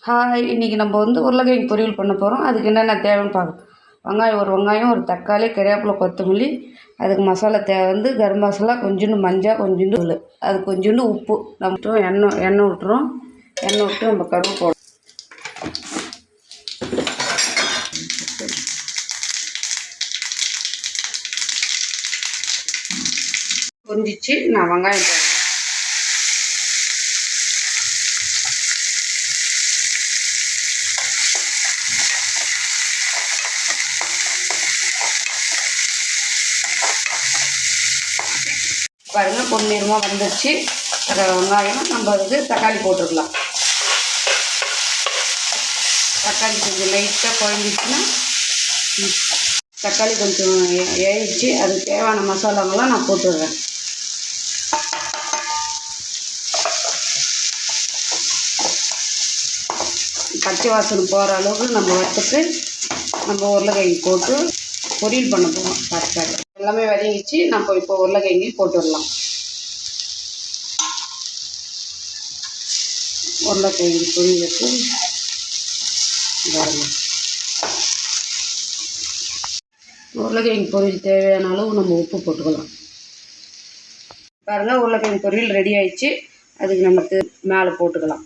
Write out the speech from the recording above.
Hi, இன்றைக்கி நம்ம உருளைக்கிழங்கு பொரியல் பண்ண போகிறோம். அதுக்கு என்னென்ன தேவைன்னு பார்க்கலாம். ஒரு வெங்காயம், ஒரு தக்காளி, கறிவேப்பிலை, கொத்தமல்லி. அதுக்கு மசாலா தேவை கரம் மசாலா, கொஞ்சோண்டு மஞ்சள், கொஞ்சோண்டு தூள், அது கொஞ்சோண்டு உப்பு. நம்ம எண்ணெய் விட்டுறோம். எண்ணெய் விட்டு நம்ம கடுகு போடுறோம். பொரிஞ்சிச்சு. நான் வெங்காயம் போடுறேன். பாருங்கள், பொன்னிறமாக வந்துடுச்சு வெங்காயம். நம்ம தக்காளி போட்டுக்கலாம். தக்காளி கொஞ்சம் லைட்டாக குழஞ்சிச்சுன்னா, தக்காளி கொஞ்சம் ஏறிச்சு. அதுக்கு தேவையான மசாலாங்கெல்லாம் நான் போட்டுடுறேன். பச்சை வாசனை போகிற அளவுக்கு நம்ம வச்சுட்டு நம்ம உருளைக்கிழங்கு போட்டு பொரியல் பண்ண போகிறோம். தக்காளி எல்லாமே வதங்கிச்சு. நம்ம இப்போ உருளைக்கிழங்கு போட்டுடலாம். உருளைக்கிழங்கு பொரியலுக்கு உருளைக்கிழங்கு பொரியல் தேவையான அளவு நம்ம உப்பு போட்டுக்கலாம். பாருங்கள், உருளைக்கிழங்கு பொரியல் ரெடி ஆயிடுச்சு. அதுக்கு நமக்கு மேலே போட்டுக்கலாம்.